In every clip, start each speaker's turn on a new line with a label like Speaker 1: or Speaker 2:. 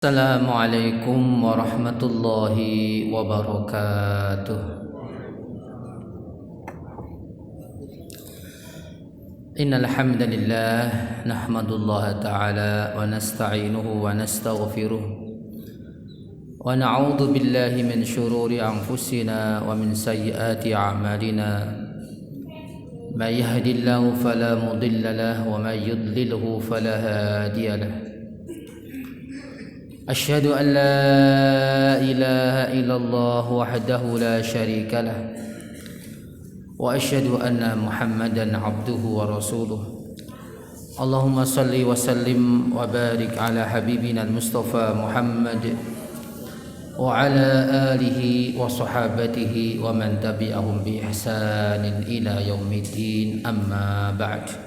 Speaker 1: Assalamualaikum warahmatullahi wabarakatuh. Innal hamdalillah nahmadullaha ta'ala wa nasta'inuhu wa nastaghfiruh wa na'udzu billahi min shururi anfusina wa min sayyiati a'malina. May yahdihillahu fala mudilla lahu wa may yudlilhu fala hadiya lahu. أشهد أن لا إله إلا الله وحده لا شريك له وأشهد أن محمدا عبده ورسوله اللهم صل وسلم وبارك على حبيبنا المصطفى محمد وعلى آله وصحابته ومن تبعهم بإحسان إلى يوم الدين أما بعد.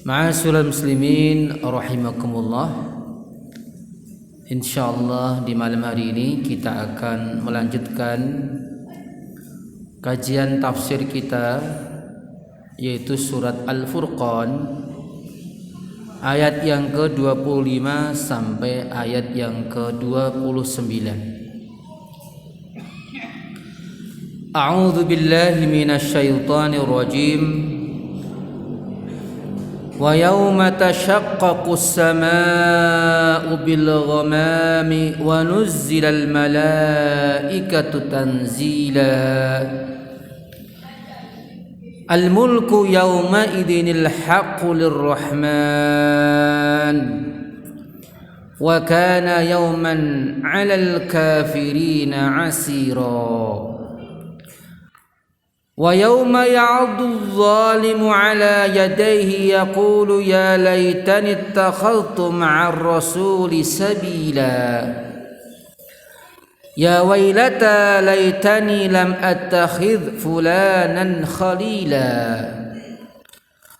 Speaker 1: Ma'asyiral muslimin rahimakumullah. Insyaallah di malam hari ini kita akan melanjutkan kajian tafsir kita, yaitu surat Al-Furqan ayat yang ke-25 sampai ayat yang ke-29. A'udzu billahi minasyaitonir rajim. وَيَوْمَ تَشَقَّقُ السَّمَاءُ بِالْغَمَامِ وَنُزِّلَ الْمَلَائِكَةُ تَنزِيلًا الْمُلْكُ يَوْمَئِذٍ الْحَقُّ لِلرَّحْمَنِ وَكَانَ يَوْمًا عَلَى الْكَافِرِينَ عَسِيرًا وَيَوْمَ يَعَضُّ الظَّالِمُ عَلَى يَدَيْهِ يَقُولُ يَا لَيْتَنِي اتَّخَذْتُ مَعَ الرَّسُولِ سَبِيلًا يَا وَيْلَتَى لَيْتَنِي لَمْ أَتَّخِذْ فُلَانًا خَلِيلًا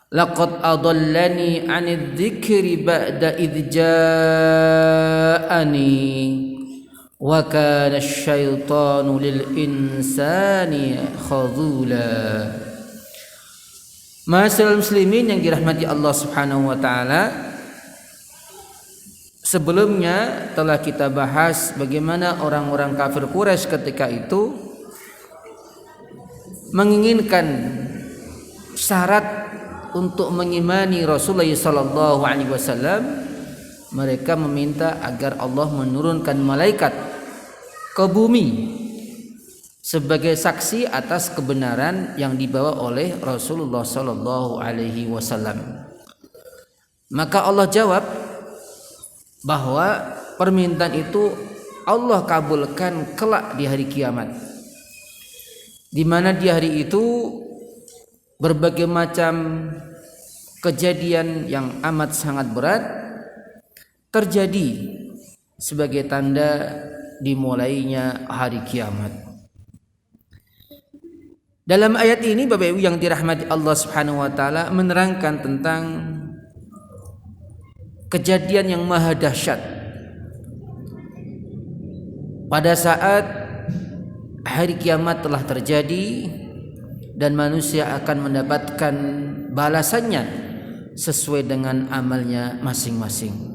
Speaker 1: لَقَدْ أَضَلَّنِي عَنِ الذِّكْرِ بَعْدَ إِذْ جَاءَنِي وَكَانَ الشَّيْطَانُ لِلْإِنسَانِ خَذُولًا. Ma'asyiral muslimin yang dirahmati Allah Subhanahu wa taala, sebelumnya telah kita bahas bagaimana orang-orang kafir Quraisy ketika itu menginginkan syarat untuk mengimani Rasulullah sallallahu alaihi wasallam. Mereka meminta agar Allah menurunkan malaikat ke bumi sebagai saksi atas kebenaran yang dibawa oleh Rasulullah sallallahu alaihi wasallam. Maka Allah jawab bahwa permintaan itu Allah kabulkan kelak di hari kiamat, di mana di hari itu berbagai macam kejadian yang amat sangat berat terjadi sebagai tanda dimulainya hari kiamat. Dalam ayat ini Bapak Ibu yang dirahmati Allah Subhanahu wa taala menerangkan tentang kejadian yang maha dahsyat pada saat hari kiamat telah terjadi dan manusia akan mendapatkan balasannya sesuai dengan amalnya masing-masing.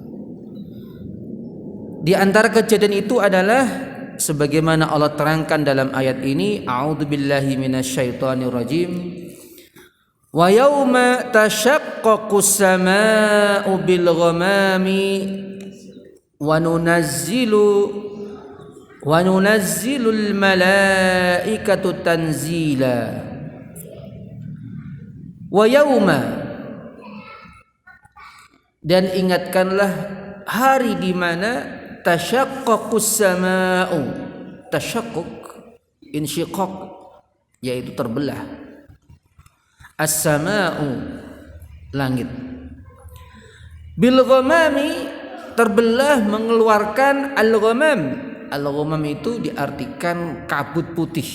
Speaker 1: Di antara kejadian itu adalah sebagaimana Allah terangkan dalam ayat ini, a'udzubillahi minasyaitonir rajim. Wa yauma tashaqqaqus samaa'u bil ghamami wa nunazzilul malaikatu tanzila. Wa yauma, dan ingatkanlah hari di mana tashaqqaqus samaa'u, tashaqqaq insyiqaq yaitu terbelah, as-samaa'u langit, bil ghamami terbelah mengeluarkan al-ghamam. Al-ghamam itu diartikan kabut putih.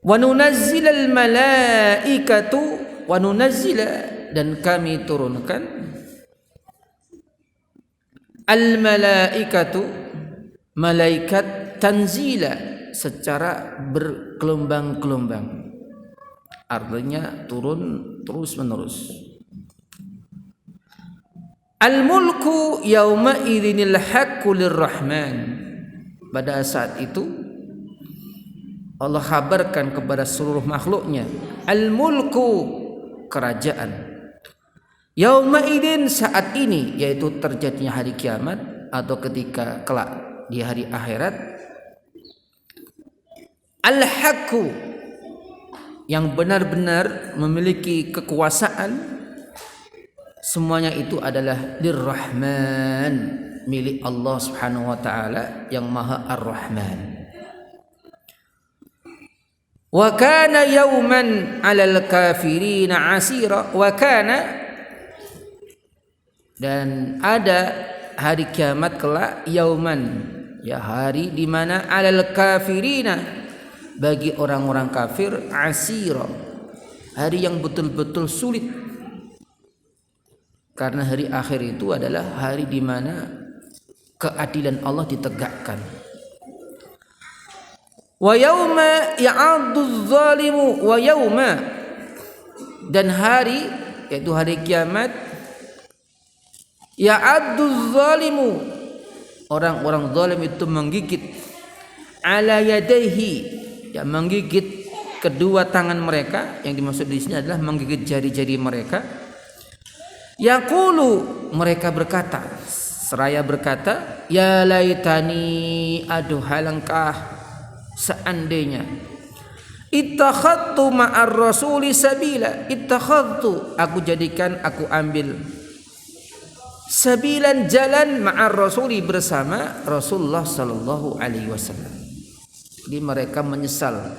Speaker 1: Wa nunazzilal malaikatu, wa nunazzila, dan kami turunkan al-malaikatu, malaikat, tanzila, secara bergelombang-gelombang. Artinya turun terus menerus. Al-mulku yauma idzinil haqqu lirrahman. Pada saat itu Allah kabarkan kepada seluruh makhluknya, al-mulku, kerajaan. Yauma idzin, saat ini, yaitu terjadinya hari kiamat atau ketika kelak di hari akhirat. Al-haqqu, yang benar-benar memiliki kekuasaan, semuanya itu adalah lirrahman, milik Allah Subhanahu wa taala yang Maha Ar-Rahman. Wa kana yawman 'alal kafirin 'asira. Wa kana, dan ada hari kiamat kelak, yauman, ya hari di mana 'alal kafirina, bagi orang-orang kafir, asira, hari yang betul-betul sulit. Karena hari akhir itu adalah hari di mana keadilan Allah ditegakkan. Wa yauma ya'addu dzalimu, wa yauma, dan hari, yaitu hari kiamat, ya'addu dzalimu, orang-orang zalim itu menggigit, ala yadaihi, ya menggigit kedua tangan mereka. Yang dimaksud di sini adalah menggigit jari-jari mereka. Yaqulu, mereka berkata, seraya berkata, ya laitani, aduh alangkah seandainya, ittakhadtu ma'ar rasuli sabila, ittakhadtu, aku jadikan, aku ambil, sabilan, jalan, ma'ar rasuli, bersama Rasulullah sallallahu alaihi wasallam. Jadi mereka menyesal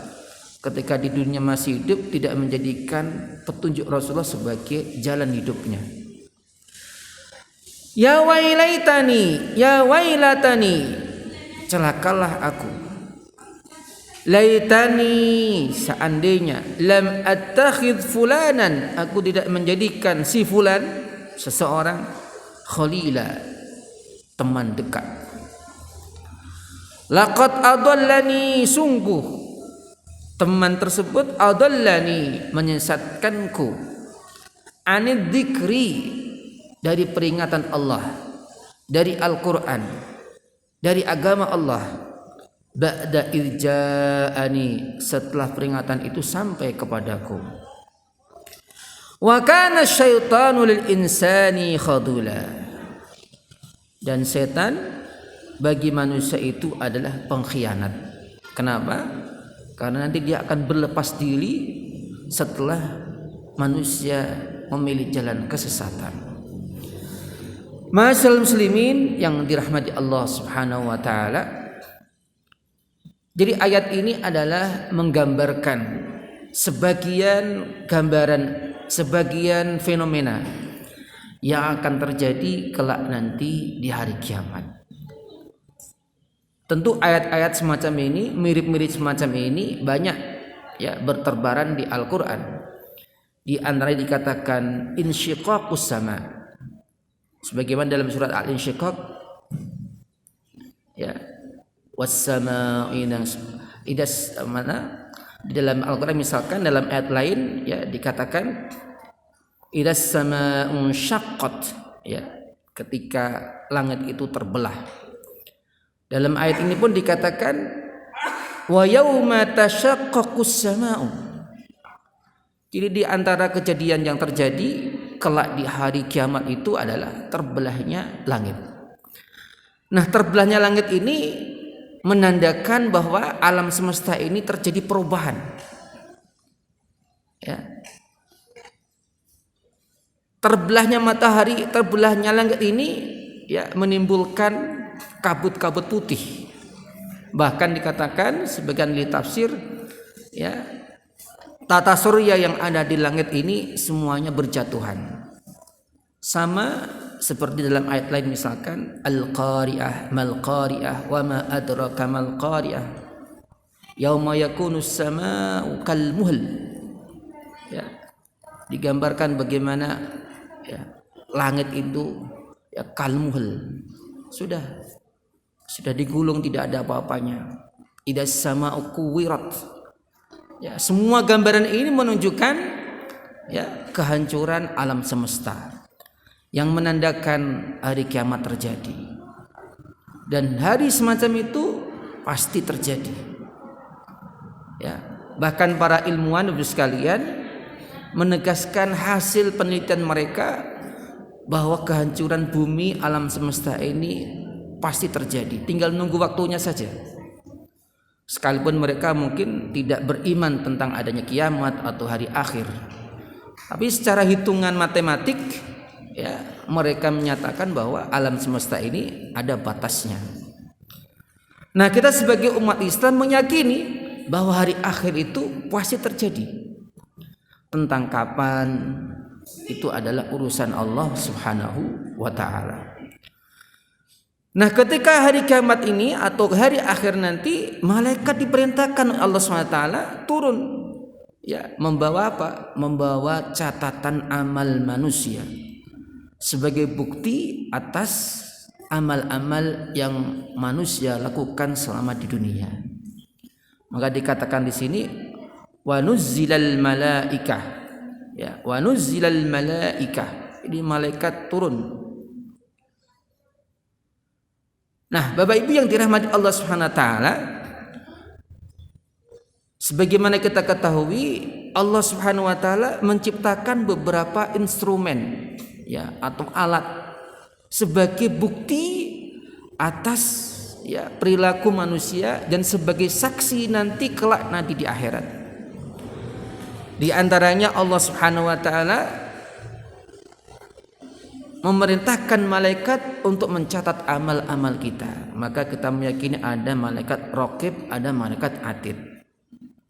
Speaker 1: ketika di dunia masih hidup tidak menjadikan petunjuk Rasulullah sebagai jalan hidupnya. Ya wailaitani, ya wailatani, celakalah aku. Laitani, seandainya, lam attakhidh fulanan, aku tidak menjadikan si fulan, seseorang, khalila, teman dekat. Laqad adallani, sungguh teman tersebut, adallani, menyesatkanku, anid dzikri, dari peringatan Allah, dari Al-Quran, dari agama Allah, ba'da irja'ani, setelah peringatan itu sampai kepadaku. Wa kana syaitanu lil insani khadula, dan setan bagi manusia itu adalah pengkhianat. Kenapa? Karena nanti dia akan berlepas diri setelah manusia memilih jalan kesesatan. Ma'asyiral muslimin yang dirahmati Allah Subhanahu wa taala. Jadi ayat ini adalah menggambarkan sebagian gambaran, sebagian fenomena yang akan terjadi kelak nanti di hari kiamat. Tentu ayat-ayat semacam ini, mirip-mirip semacam ini banyak ya berterbaran di Al-Qur'an. Di antaranya dikatakan insyiqaqus sama, sebagaimana dalam surat Al-Insyiqaq, ya, was-samaa'i idas, mana di dalam Al-Qur'an misalkan dalam ayat lain ya dikatakan idas samaa'un syaqqat, ya, ketika langit itu terbelah. Dalam ayat ini pun dikatakan wa yauma tashaqqaqus samaa'u. Jadi di antara kejadian yang terjadi kelak di hari kiamat itu adalah terbelahnya langit. Nah, terbelahnya langit ini menandakan bahwa alam semesta ini terjadi perubahan. Ya. Terbelahnya matahari, terbelahnya langit ini ya menimbulkan kabut-kabut putih. Bahkan dikatakan sebagian ahli tafsir, ya, tata surya yang ada di langit ini semuanya berjatuhan. Sama seperti dalam ayat lain misalkan al-qari'ah mal qari'ah wa ma adraka mal qari'ah yauma yakunus samaa'u kal muhl. Ya, digambarkan bagaimana ya langit itu ya kal muhl, sudah digulung, tidak ada apa-apanya. Idas samaa'u kuwirat. Ya, semua gambaran ini menunjukkan ya kehancuran alam semesta. yang menandakan hari kiamat terjadi. Dan hari semacam itu pasti terjadi. Ya, bahkan para ilmuwan Ibu sekalian menegaskan hasil penelitian mereka bahwa kehancuran bumi alam semesta ini pasti terjadi, tinggal nunggu waktunya saja. Sekalipun mereka mungkin tidak beriman tentang adanya kiamat atau hari akhir, tapi secara hitungan matematik ya, mereka menyatakan bahwa alam semesta ini ada batasnya. Nah, kita sebagai umat Islam meyakini bahwa hari akhir itu pasti terjadi. Tentang kapan itu adalah urusan Allah Subhanahu wa taala. Nah, ketika hari kiamat ini atau hari akhir nanti, malaikat diperintahkan Allah SWT turun, ya, membawa apa? Membawa catatan amal manusia sebagai bukti atas amal-amal yang manusia lakukan selama di dunia. Maka dikatakan di sini wa nuzzilal malaikah, ya, wa nuzzilal malaikah. Ini malaikat turun. Nah, Bapak Ibu yang dirahmati Allah Subhanahu wa taala, sebagaimana kita ketahui, Allah Subhanahu wa taala menciptakan beberapa instrumen, ya, atau alat sebagai bukti atas, ya, perilaku manusia dan sebagai saksi nanti kelak nanti di akhirat. Di antaranya Allah Subhanahu wa taala memerintahkan malaikat untuk mencatat amal-amal kita. Maka kita meyakini ada malaikat raqib, ada malaikat atid.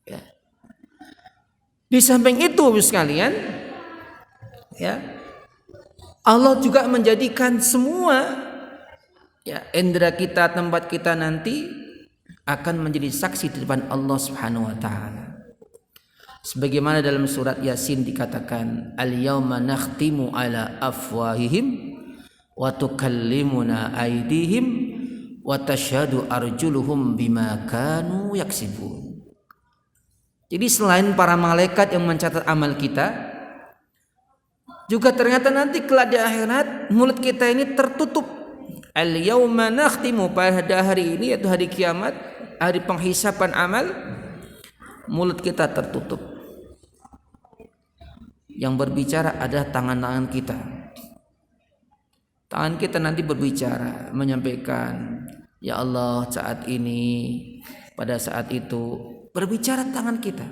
Speaker 1: Ya. Di samping itu, sekalian, ya, Allah juga menjadikan semua, ya, indera kita, tempat kita nanti akan menjadi saksi di depan Allah Subhanahu wa taala. Sebagaimana dalam surat Yasin dikatakan, al-yauma nakhtimu ala afwahihim wa tukallimuna aydihim wa tashhadu arjuluhum bima kanu yaksibun. Jadi selain para malaikat yang mencatat amal kita, juga ternyata nanti kelak di akhirat mulut kita ini tertutup. Al-yauma nakhtimu, pada hari ini yaitu hari kiamat, hari penghisapan amal, mulut kita tertutup. Yang berbicara adalah tangan-tangan kita. Tangan kita nanti berbicara, menyampaikan, ya Allah, saat ini, pada saat itu, berbicara tangan kita.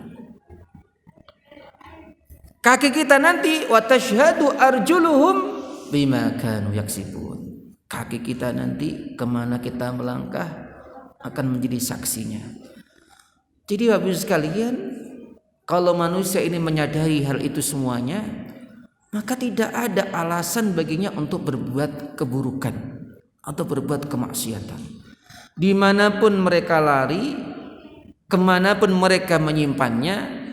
Speaker 1: Kaki kita nanti wa tashhadu arjuluhum bima kanu yaksibun. Kaki kita nanti kemana kita melangkah akan menjadi saksinya. Jadi Bapak Ibu sekalian, kalau manusia ini menyadari hal itu semuanya, maka tidak ada alasan baginya untuk berbuat keburukan atau berbuat kemaksiatan. Dimanapun mereka lari, kemanapun mereka menyimpannya,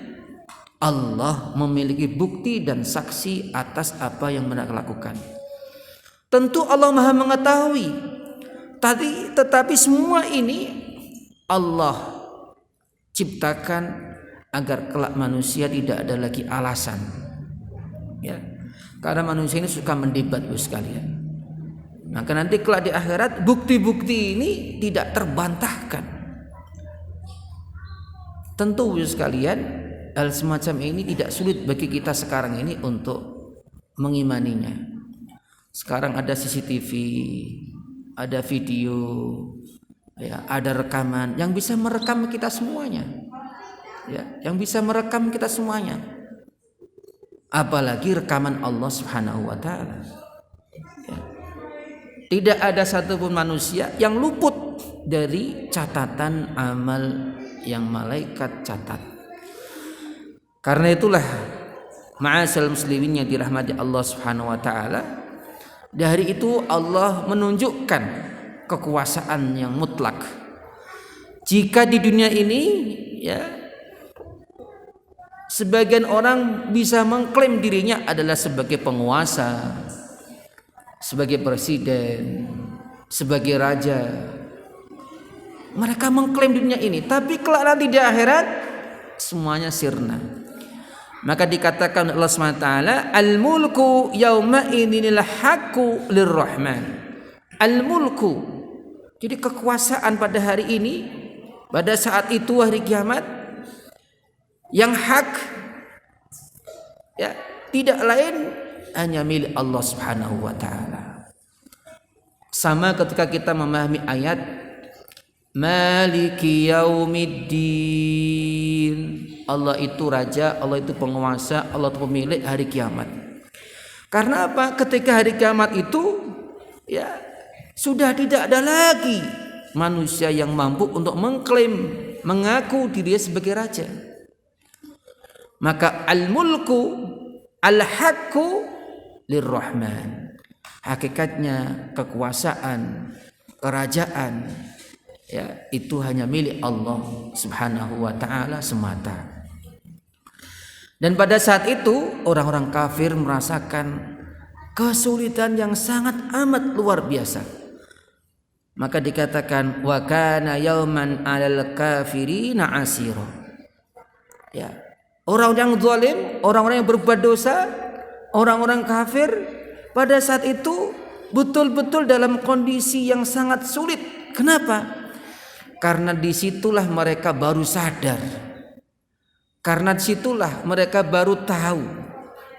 Speaker 1: Allah memiliki bukti dan saksi atas apa yang mereka lakukan. Tentu Allah Maha mengetahui, tetapi semua ini Allah ciptakan agar kelak manusia tidak ada lagi alasan, ya, karena manusia ini suka mendebat, Bos sekalian. Maka nanti kelak di akhirat bukti-bukti ini tidak terbantahkan. Tentu Bos sekalian, hal semacam ini tidak sulit bagi kita sekarang ini untuk mengimaninya. Sekarang ada CCTV, ada video, ya, ada rekaman yang bisa merekam kita semuanya. Ya, yang bisa merekam kita semuanya, apalagi rekaman Allah Subhanahu wa taala. Ya. Tidak ada satupun manusia yang luput dari catatan amal yang malaikat catat. Karena itulah, ma'asal muslimin yang dirahmati Allah Subhanahu wa taala, dari itu Allah menunjukkan kekuasaan yang mutlak. Jika di dunia ini, ya, sebagian orang bisa mengklaim dirinya adalah sebagai penguasa, sebagai presiden, sebagai raja. Mereka mengklaim dunia ini, tapi kelak nanti di akhirat semuanya sirna. Maka dikatakan Allah SWT, al-mulku yauma idinil haqqu lirrahman. Al-mulku, jadi kekuasaan pada hari ini, pada saat itu hari kiamat, yang hak ya, tidak lain hanya milik Allah Subhanahu wa taala. Sama ketika kita memahami ayat Maliki yaumiddin. Allah itu raja, Allah itu penguasa, Allah itu pemilik hari kiamat. Karena apa? Ketika hari kiamat itu ya sudah tidak ada lagi manusia yang mampu untuk mengklaim, mengaku dirinya sebagai raja. Maka al-mulku al-haqqu lirrahman. Hakikatnya kekuasaan, kerajaan ya itu hanya milik Allah Subhanahu wa taala semata. Dan pada saat itu orang-orang kafir merasakan kesulitan yang sangat amat luar biasa. Maka dikatakan wa kana yauman 'alal kafirina 'asira. Ya, orang yang zalim, orang-orang yang berbuat dosa, orang-orang kafir pada saat itu betul-betul dalam kondisi yang sangat sulit. Kenapa? Karena disitulah mereka baru sadar. Karena disitulah mereka baru tahu.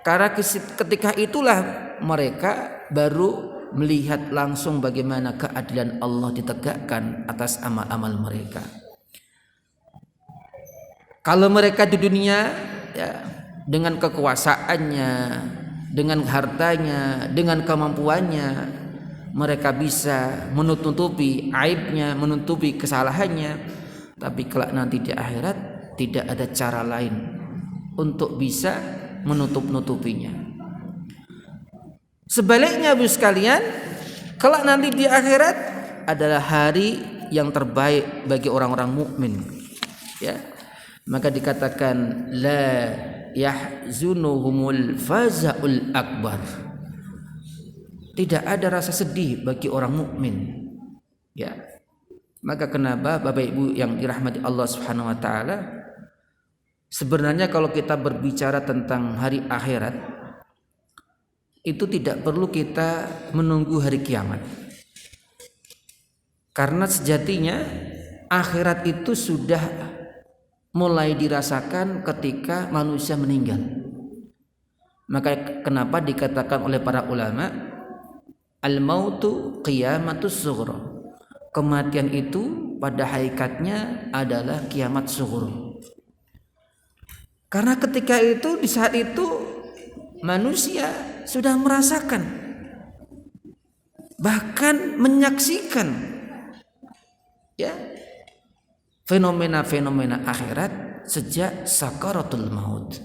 Speaker 1: Karena ketika itulah mereka baru melihat langsung bagaimana keadilan Allah ditegakkan atas amal-amal mereka. Kalau mereka di dunia ya, dengan kekuasaannya, dengan hartanya, dengan kemampuannya, mereka bisa menutupi aibnya, menutupi kesalahannya. Tapi kelak nanti di akhirat tidak ada cara lain untuk bisa menutup-nutupinya. Sebaliknya Ibu sekalian, kelak nanti di akhirat adalah hari yang terbaik bagi orang-orang mukmin. Ya. Maka dikatakan la yahzunuhumul fazaul akbar. Tidak ada rasa sedih bagi orang mukmin. Ya. Maka kenapa Bapak Ibu yang dirahmati Allah Subhanahu wa taala, sebenarnya kalau kita berbicara tentang hari akhirat itu tidak perlu kita menunggu hari kiamat. Karena sejatinya akhirat itu sudah mulai dirasakan ketika manusia meninggal. Maka kenapa dikatakan oleh para ulama al-mautu qiyamatus sughra. Kematian itu pada hakikatnya adalah kiamat sughra. Karena ketika itu, di saat itu manusia sudah merasakan, bahkan menyaksikan ya fenomena-fenomena akhirat sejak sakaratul maut.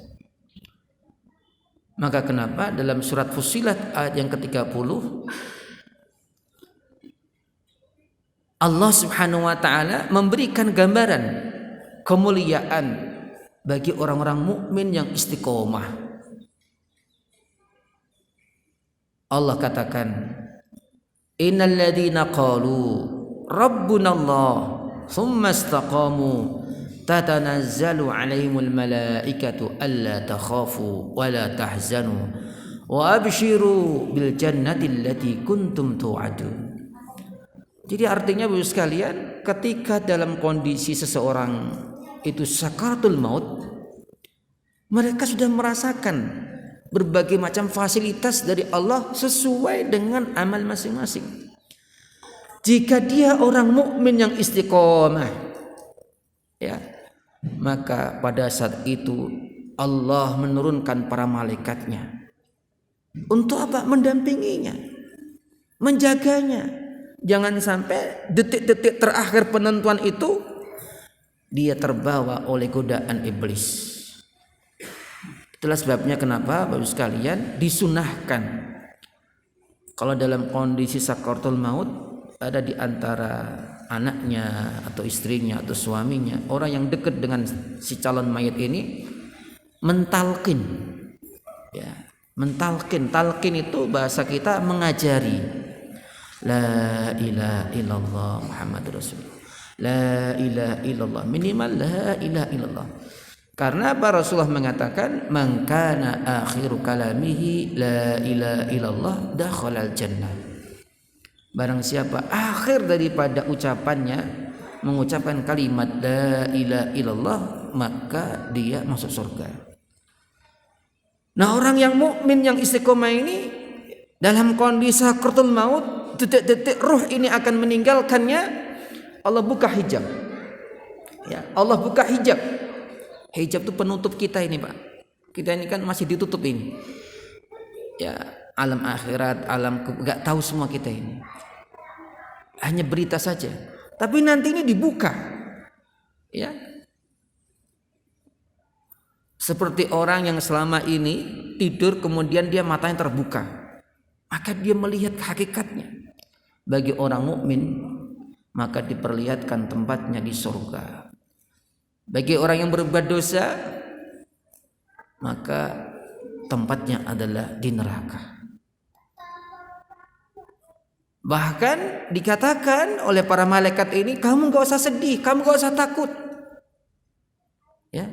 Speaker 1: Maka kenapa dalam surat Fussilat ayat yang ke-30 Allah Subhanahu wa taala memberikan gambaran kemuliaan bagi orang-orang mukmin yang istiqomah. Allah katakan, innal ladzina qalu rabbunallah tsumma istaqamu tatanazzalu 'alaihimul malaikatu alla takhafu wa la tahzanu wa abshiru bil jannati allati kuntum tu'adun. Jadi artinya Bapak sekalian, ketika dalam kondisi seseorang itu sakaratul maut, mereka sudah merasakan berbagai macam fasilitas dari Allah sesuai dengan amal masing-masing. Jika dia orang mukmin yang istiqomah, ya, maka pada saat itu Allah menurunkan para malaikatnya untuk apa? Mendampinginya, menjaganya. Jangan sampai detik-detik terakhir penentuan itu dia terbawa oleh godaan iblis. Itulah sebabnya kenapa Bapak sekalian disunahkan kalau dalam kondisi sakaratul maut ada di antara anaknya atau istrinya atau suaminya, orang yang dekat dengan si calon mayat ini, mentalkin. Ya, mentalkin. Talkin itu bahasa kita mengajari. La ilaha illallah Muhammadur Rasulullah. La ilaha illallah, minimal la ilaha illallah. Karena apa? Rasulullah mengatakan, "Man kana akhiru kalamihi la ilaha illallah dakhalal jannah." Barang siapa akhir daripada ucapannya mengucapkan kalimat la ilaha illallah, maka dia masuk surga. Nah, orang yang mukmin yang istiqomah ini dalam kondisi sakaratul maut, detik-detik ruh ini akan meninggalkannya, Allah buka hijab. Ya, Allah buka hijab. Hijab itu penutup kita ini, Pak. Kita ini kan masih ditutup ini. Ya, alam akhirat, alam enggak tahu semua kita ini. Hanya berita saja. Tapi nanti ini dibuka. Ya. Seperti orang yang selama ini tidur kemudian dia matanya terbuka. Maka dia melihat hakikatnya. Bagi orang mukmin maka diperlihatkan tempatnya di surga. Bagi orang yang berbuat dosa maka tempatnya adalah di neraka. Bahkan dikatakan oleh para malaikat ini, kamu gak usah sedih, kamu gak usah takut. Ya,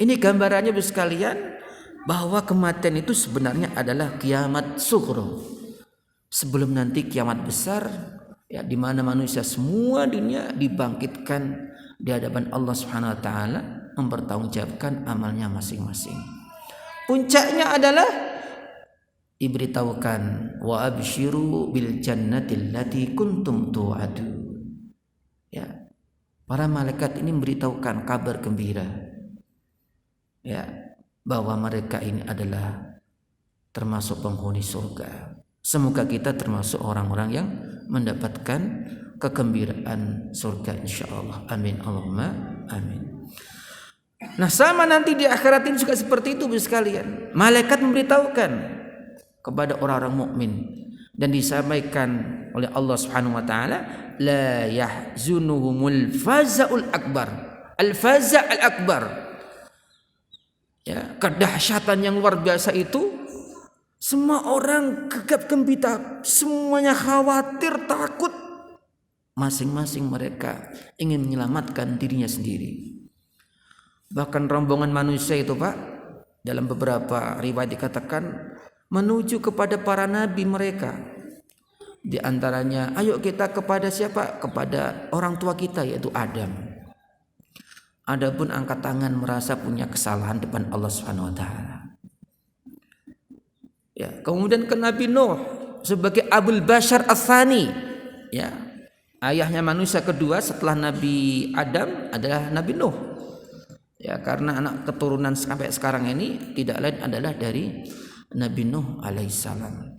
Speaker 1: ini gambarannya Bapak sekalian bahwa kematian itu sebenarnya adalah kiamat sughra. Sebelum nanti kiamat besar, ya, di mana manusia semua dunia dibangkitkan di hadapan Allah Subhanahu wa taala mempertanggungjawabkan amalnya masing-masing. Puncaknya adalah diberitahukan wa absyiru bil jannati allati kuntum tu'adun. Ya. Para malaikat ini memberitahukan kabar gembira. Ya, bahwa mereka ini adalah termasuk penghuni surga. Semoga kita termasuk orang-orang yang mendapatkan kegembiraan surga insyaallah. Amin Allahumma amin. Nah, sama nanti di akhirat ini juga seperti itu Bapak sekalian. Malaikat memberitahukan kepada orang-orang mukmin dan disampaikan oleh Allah Subhanahu wa taala, la yahzunuhumul fazaul akbar. Al-faza' al-akbar. Ya, kedahsyatan yang luar biasa itu semua orang gegap gempita, semuanya khawatir, takut. Masing-masing mereka ingin menyelamatkan dirinya sendiri. Bahkan rombongan manusia itu Pak, dalam beberapa riwayat dikatakan menuju kepada para nabi mereka. Di antaranya, ayo kita kepada siapa? Kepada orang tua kita yaitu Adam. Adapun angkat tangan merasa punya kesalahan depan Allah Subhanahu wa taala. Ya, kemudian ke Nabi Nuh sebagai Abul Bashar Ats-Tsani. Ya. Ayahnya manusia kedua setelah Nabi Adam adalah Nabi Nuh. Ya, karena anak keturunan sampai sekarang ini tidak lain adalah dari Nabi Nuh alaihissalam.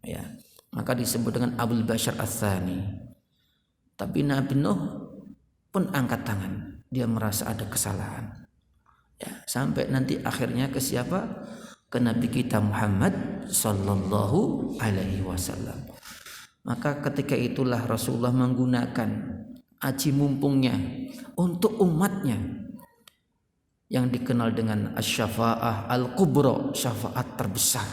Speaker 1: Ya, maka disebut dengan Abul Bashar Ats-Tsani. Tapi Nabi Nuh pun angkat tangan, dia merasa ada kesalahan. Ya, sampai nanti akhirnya ke siapa? Ke Nabi kita Muhammad sallallahu alaihi wasallam. Maka ketika itulah Rasulullah menggunakan aji mumpungnya untuk umatnya yang dikenal dengan asy-syafa'ah al-kubra, syafaat terbesar.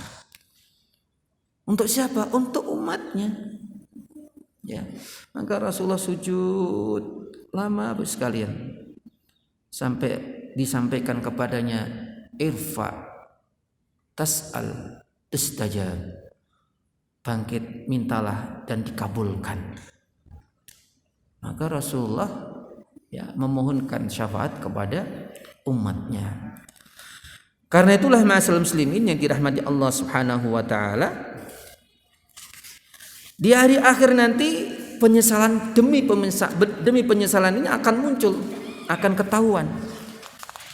Speaker 1: Untuk siapa? Untuk umatnya. Ya. Maka Rasulullah sujud lama sekalian sampai disampaikan kepadanya, irfa tas'al tustajab. Bangkit, mintalah dan dikabulkan. Maka Rasulullah ya memohonkan syafaat kepada umatnya. Karena itulah ma'asyiral muslimin yang dirahmati Allah Subhanahu wa taala, di hari akhir nanti penyesalan demi penyesalan ini akan muncul, akan ketahuan.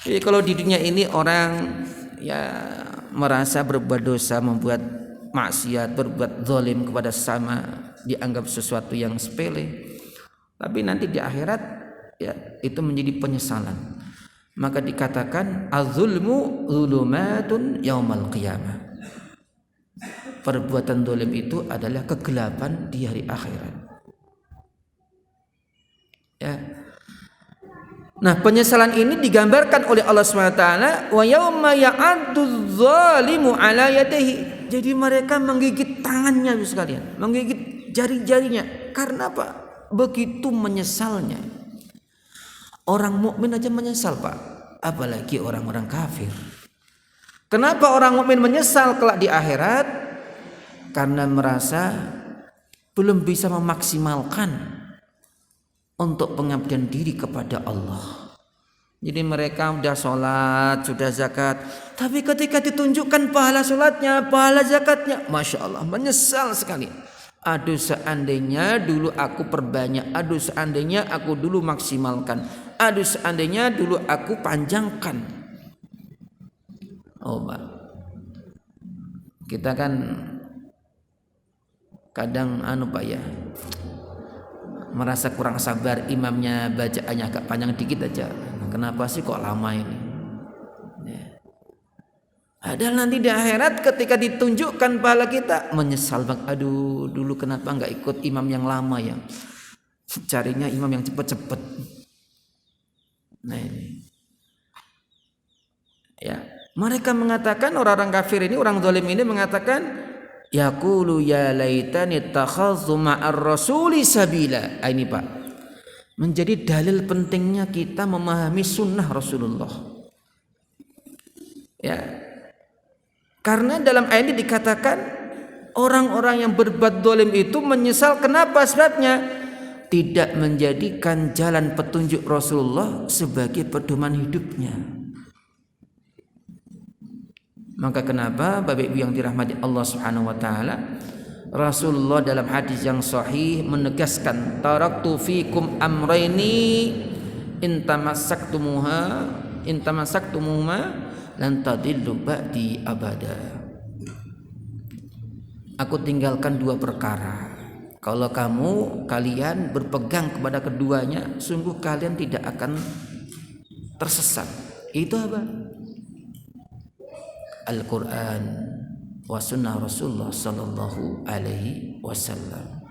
Speaker 1: Jadi kalau di dunia ini orang ya merasa berbuat dosa, membuat maksiat, berbuat zalim kepada sesama dianggap sesuatu yang sepele, tapi nanti di akhirat ya itu menjadi penyesalan. Maka dikatakan az-zulmu zulumatun yaumal qiyamah. Perbuatan zalim itu adalah kegelapan di hari akhirat. Ya. Nah, penyesalan ini digambarkan oleh Allah SWT, wa yauma ya'addu dzalimu ala yadihi. Jadi mereka menggigit tangannya sekalian, menggigit jari-jarinya. Karena apa? Begitu menyesalnya. Orang mukmin aja menyesal, Pak. apalagi orang-orang kafir. Kenapa orang mukmin menyesal kelak di akhirat? Karena merasa belum bisa memaksimalkan untuk pengabdian diri kepada Allah. Jadi mereka sudah sholat, sudah zakat, tapi ketika ditunjukkan pahala sholatnya, pahala zakatnya, Masya Allah, menyesal sekali. Aduh seandainya dulu aku perbanyak, aduh seandainya aku dulu maksimalkan, aduh seandainya dulu aku panjangkan. Oh Pak, kita kan kadang Pak ya, merasa kurang sabar, imamnya bacaannya agak panjang dikit aja. Kenapa sih kok lama ini? Padahal nanti di akhirat ketika ditunjukkan pahala kita, menyesal bang. Aduh dulu kenapa nggak ikut imam yang lama ya? Carinya imam yang cepet-cepet. Nah ini, ya mereka mengatakan, orang-orang kafir ini, orang zalim ini mengatakan, yaqulu ya laitani takhadzu ma'ar rasuli sabila. Ini Pak, menjadi dalil pentingnya kita memahami sunnah Rasulullah. Ya, karena dalam ayat ini dikatakan orang-orang yang berbuat zalim itu menyesal. Kenapa sebabnya? Tidak menjadikan jalan petunjuk Rasulullah sebagai pedoman hidupnya. Maka kenapa Bapak Ibu yang dirahmati Allah Subhanahu wa taala, Rasulullah dalam hadis yang sahih menegaskan, taraktu fikum amraini in tamassaktumuma lan tadillu ba'di abada. Aku tinggalkan dua perkara. Kalau kalian berpegang kepada keduanya, sungguh kalian tidak akan tersesat. Itu apa? Al-Quran wa sunnah Rasulullah sallallahu alaihi wasallam.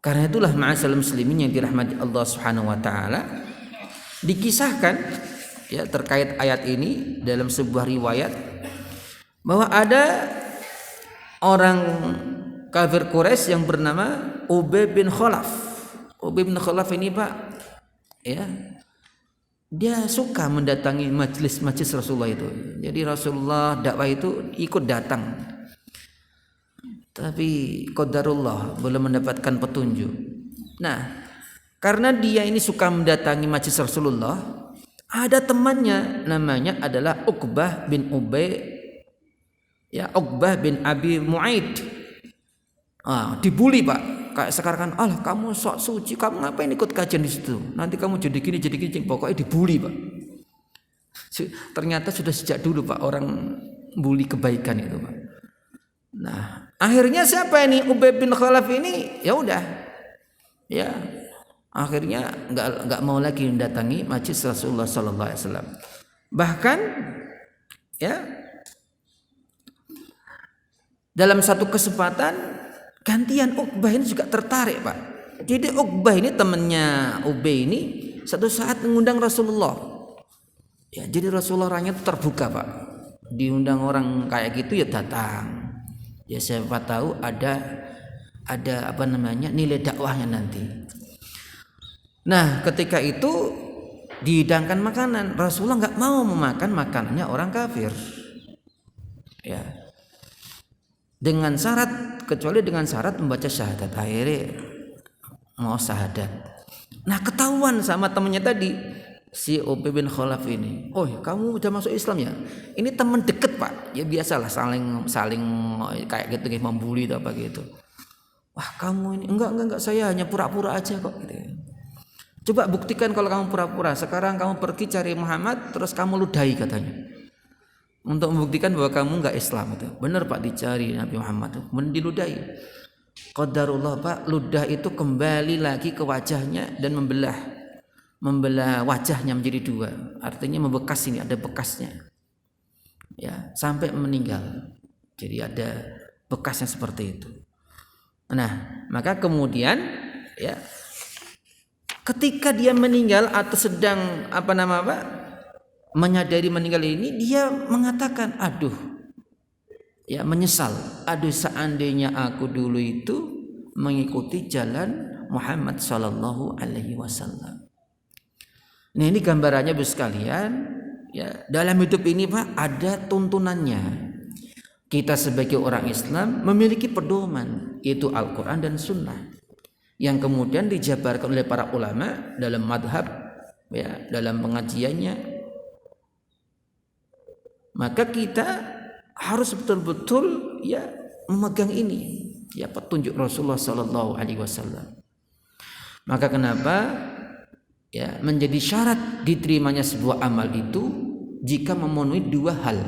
Speaker 1: Karena itulah ma'asal muslimin yang dirahmati Allah Subhanahu wa taala, dikisahkan ya terkait ayat ini dalam sebuah riwayat bahwa ada orang kafir Quraisy yang bernama Ubay bin Khalaf. Ubay bin Khalaf ini Pak, ya, dia suka mendatangi majelis-majelis Rasulullah itu. Jadi Rasulullah dakwah itu ikut datang. Tapi qadarullah belum mendapatkan petunjuk. Nah, karena dia ini suka mendatangi majelis Rasulullah, ada temannya namanya adalah Uqbah bin Ubay, ya, Uqbah bin Abi Mu'aid. Dibully Pak. Kayak sekarang kan, alah kamu sok suci, kamu ngapain ikut kajian di situ? Nanti kamu jadi gini. Pokoknya dibully Pak. Ternyata sudah sejak dulu Pak orang bully kebaikan itu Pak. Nah, akhirnya siapa ini Ubay bin Khalaf ini? Ya udah, ya akhirnya nggak mau lagi mendatangi majelis Rasulullah Sallallahu Alaihi Wasallam. Bahkan, ya, dalam satu kesempatan gantian Uqbah ini juga tertarik Pak. Jadi Uqbah ini temannya Ubay ini satu saat mengundang Rasulullah. Ya, jadi Rasulullah orangnya itu terbuka Pak. Diundang orang kayak gitu ya datang. Ya siapa tahu ada nilai dakwahnya nanti. Nah ketika itu dihidangkan makanan, Rasulullah nggak mau memakan makanannya orang kafir. Ya. Dengan syarat, kecuali dengan syarat membaca syahadat. Akhirnya mau syahadat. Nah ketahuan sama temannya tadi, si Ubay bin Khalaf ini, oh kamu udah masuk Islam ya? Ini teman deket Pak. Ya biasalah saling kayak gitu, membuli atau apa gitu. Wah kamu ini enggak, saya hanya pura-pura aja kok gitu. Coba buktikan kalau kamu pura-pura. Sekarang kamu pergi cari Muhammad, terus kamu ludahi katanya, untuk membuktikan bahwa kamu enggak Islam itu. Benar Pak, dicari Nabi Muhammad itu, diludahi. Qadarullah Pak, ludah itu kembali lagi ke wajahnya dan membelah wajahnya menjadi dua. Artinya membekas, ini ada bekasnya. Ya, sampai meninggal. Jadi ada bekasnya seperti itu. Nah, maka kemudian ya ketika dia meninggal atau sedang menyadari meninggal ini, dia mengatakan, aduh, ya menyesal. Aduh seandainya aku dulu itu mengikuti jalan Muhammad sallallahu alaihi wasallam. Nah, ini gambarannya Bu sekalian, ya, dalam hidup ini Pak ada tuntunannya. Kita sebagai orang Islam memiliki pedoman, yaitu Al-Quran dan Sunnah, yang kemudian dijabarkan oleh para ulama dalam madhab, ya, dalam pengajiannya. Maka kita harus betul-betul, ya, memegang ini, ya, petunjuk Rasulullah Sallallahu Alaihi Wasallam. Maka kenapa, ya, menjadi syarat diterimanya sebuah amal itu jika memenuhi dua hal.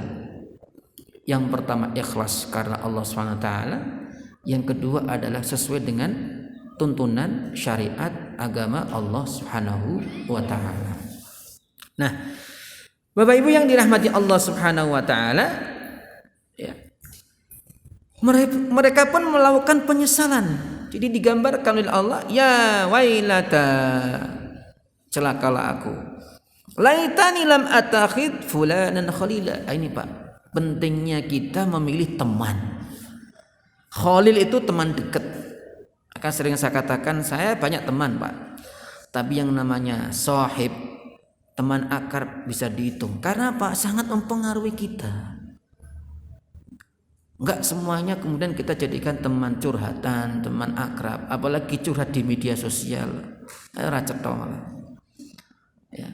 Speaker 1: Yang pertama ikhlas karena Allah SWT. Yang kedua adalah sesuai dengan tuntunan syariat agama Allah Subhanahu wa taala. Nah, Bapak Ibu yang dirahmati Allah Subhanahu wa taala, ya, mereka pun melakukan penyesalan. Jadi digambarkan oleh Allah, ya wailata, celakalah aku, laitani lam atakhid fulanan khalila. Ini Pak, pentingnya kita memilih teman. Khalil itu teman dekat. Akan sering saya katakan, saya banyak teman Pak, tapi yang namanya sahib, teman akrab, bisa dihitung. Karena apa? Sangat mempengaruhi kita. Enggak semuanya kemudian kita jadikan teman curhatan, teman akrab, apalagi curhat di media sosial. Ya.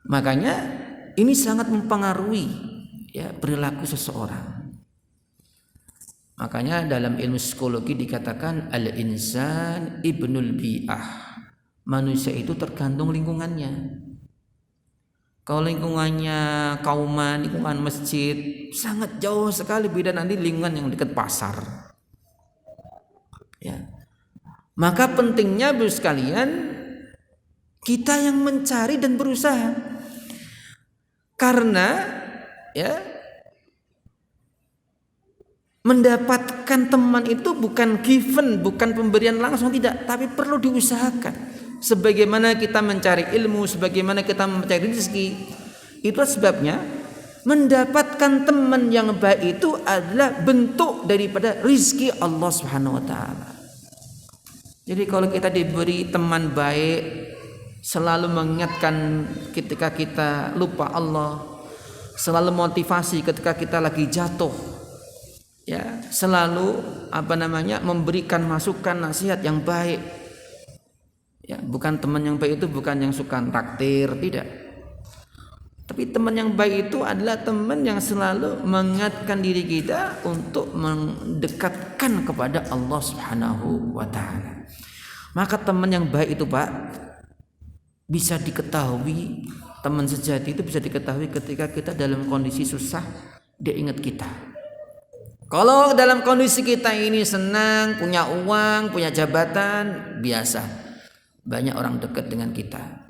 Speaker 1: Makanya ini sangat mempengaruhi, ya, perilaku seseorang. Makanya dalam ilmu psikologi dikatakan al-insan ibnul bi'ah. Manusia itu tergantung lingkungannya. Kalau lingkungannya kauman, lingkungan masjid, sangat jauh sekali beda nanti lingkungan yang dekat pasar. Ya. Maka pentingnya Bu sekalian, kita yang mencari dan berusaha. Karena, ya, mendapatkan teman itu bukan given, bukan pemberian langsung, tidak, tapi perlu diusahakan. Sebagaimana kita mencari ilmu, sebagaimana kita mencari rezeki, itu sebabnya mendapatkan teman yang baik itu adalah bentuk daripada rizki Allah Subhanahu wa taala. Jadi kalau kita diberi teman baik, selalu mengingatkan ketika kita lupa Allah, selalu motivasi ketika kita lagi jatuh, ya, selalu memberikan masukan nasihat yang baik. Ya, bukan teman yang baik itu bukan yang suka taktir, tidak. Tapi teman yang baik itu adalah teman yang selalu mengingatkan diri kita untuk mendekatkan kepada Allah Subhanahu wa taala. Maka teman yang baik itu Pak, bisa diketahui, teman sejati itu bisa diketahui ketika kita dalam kondisi susah, dia ingat kita. Kalau dalam kondisi kita ini senang, punya uang, punya jabatan, biasa, banyak orang dekat dengan kita.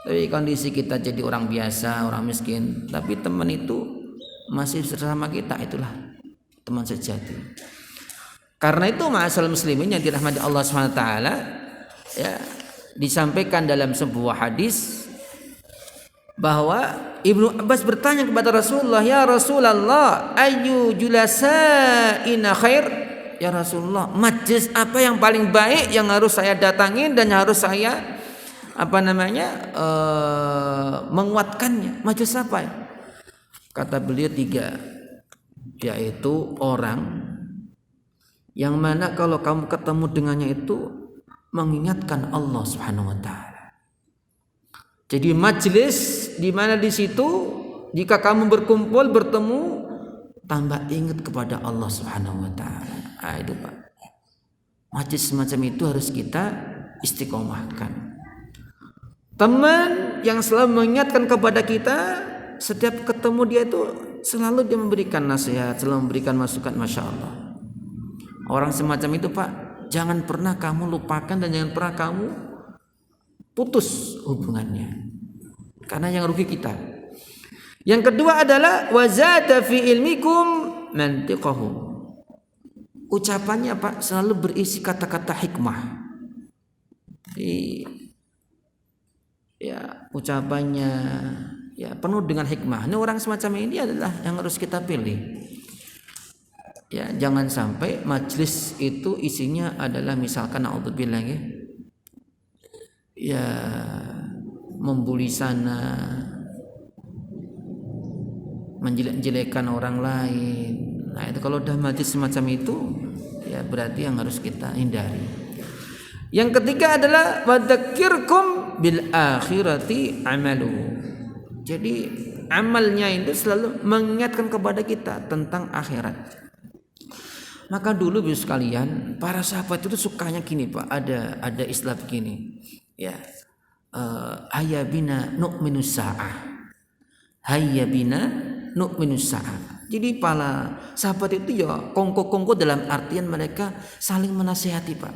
Speaker 1: Tapi kondisi kita jadi orang biasa, orang miskin, tapi teman itu masih bersama kita, itulah teman sejati. Karena itu ma'asal muslimin yang dirahmati Allah SWT, ya, disampaikan dalam sebuah hadis bahwa Ibnu Abbas bertanya kepada Rasulullah, ya Rasulullah, ayyu julasa'ina khair? Ya Rasulullah, majlis apa yang paling baik yang harus saya datangin dan harus saya menguatkannya? Majlis apa? Kata beliau 3, yaitu orang yang mana kalau kamu ketemu dengannya itu mengingatkan Allah Subhanahu wa taala. Jadi majlis di mana di situ jika kamu berkumpul bertemu, tambah ingat kepada Allah Subhanahu wa taala. Itu Pak, majlis semacam itu harus kita istiqomahkan. Teman yang selalu mengingatkan kepada kita, setiap ketemu dia itu selalu dia memberikan nasihat, selalu memberikan masukan, Masya Allah. Orang semacam itu Pak, jangan pernah kamu lupakan dan jangan pernah kamu putus hubungannya, karena yang rugi kita. Yang kedua adalah wazada fi ilmikum mantiqahu. Ucapannya Pak selalu berisi kata-kata hikmah. Ya, ucapannya, ya, penuh dengan hikmah. Ini orang semacam ini adalah yang harus kita pilih. Ya, jangan sampai majlis itu isinya adalah misalkan naudzubillah, ya, membuli sana, menjelek-jelekan orang lain. Nah itu kalau udah majlis semacam itu, ya berarti yang harus kita hindari. Yang ketiga adalah wadzakirkum bil akhirati amalu. Jadi amalnya itu selalu mengingatkan kepada kita tentang akhirat. Maka dulu Bapak sekalian, para sahabat itu sukanya gini Pak, ada istilah begini, ya, hayya bina nu'minu sa'ah, hayya bina nu'minu sa'ah. Jadi para sahabat itu ya kongko-kongko dalam artian mereka saling menasihati Pak.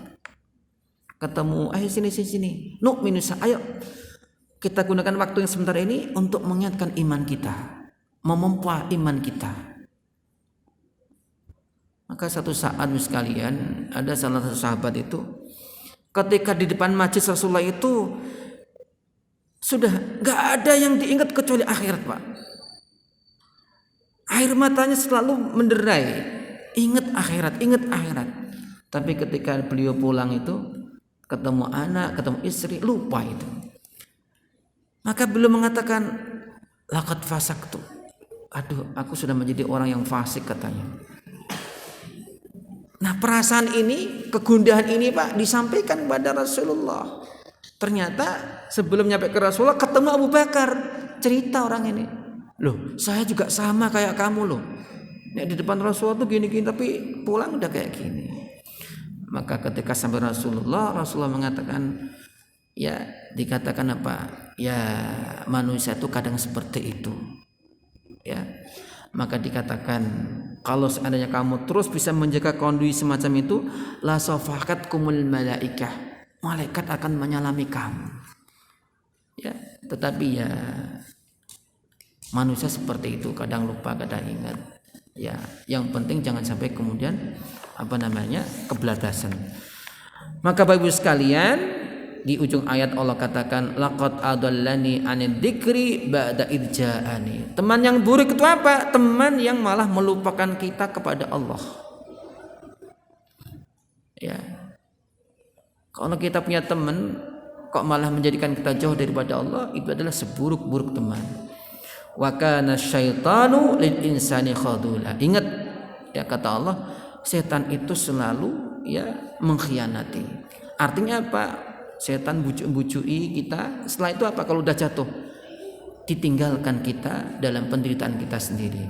Speaker 1: Ketemu, ayo sini, nu'minu sa'ah, ayo kita gunakan waktu yang sebentar ini untuk mengingatkan iman kita, memompa iman kita. Maka satu saat sekalian, ada salah satu sahabat itu ketika di depan majlis Rasulullah itu sudah gak ada yang diingat kecuali akhirat Pak. Air matanya selalu menderai, ingat akhirat. Tapi ketika beliau pulang itu ketemu anak, ketemu istri, lupa itu. Maka beliau mengatakan, laqad fasaktu. Aduh, aku sudah menjadi orang yang fasik katanya. Nah perasaan ini, kegundahan ini Pak disampaikan kepada Rasulullah. Ternyata sebelum nyampe ke Rasulullah ketemu Abu Bakar, cerita orang ini. Loh, saya juga sama kayak kamu loh. Nek di depan Rasulullah tuh gini-gini, tapi pulang udah kayak gini. Maka ketika sampai Rasulullah mengatakan, ya dikatakan apa? Ya manusia itu kadang seperti itu. Ya, maka dikatakan kalau seandainya kamu terus bisa menjaga kondisi semacam itu, la safaqatkumul malaikah, malaikat akan menyalami kamu. Ya, tetapi ya manusia seperti itu, kadang lupa, kadang ingat. Ya, yang penting jangan sampai kemudian kebablasan. Maka Bapak Ibu sekalian, di ujung ayat Allah katakan laqad adallani anid dzikri ba'da idja'ani. Teman yang buruk itu apa? Teman yang malah melupakan kita kepada Allah. Ya. Kalau kita punya teman kok malah menjadikan kita jauh daripada Allah, itu adalah seburuk-buruk teman. Wa kana syaitanu lil insani khadula. Ingat ya kata Allah, setan itu selalu ya mengkhianati. Artinya apa? Setan bujuk-bujui kita. Setelah itu apa? Kalau udah jatuh, ditinggalkan kita dalam penderitaan kita sendiri.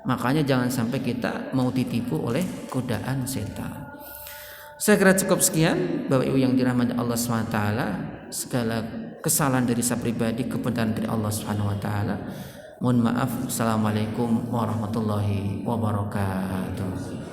Speaker 1: Makanya jangan sampai kita mau ditipu oleh godaan setan. Saya kira cukup sekian Bapak Ibu yang dirahmati Allah SWT. Segala kesalahan dari saya pribadi, kebenaran dari Allah SWT. Mohon maaf. Assalamualaikum warahmatullahi wabarakatuh.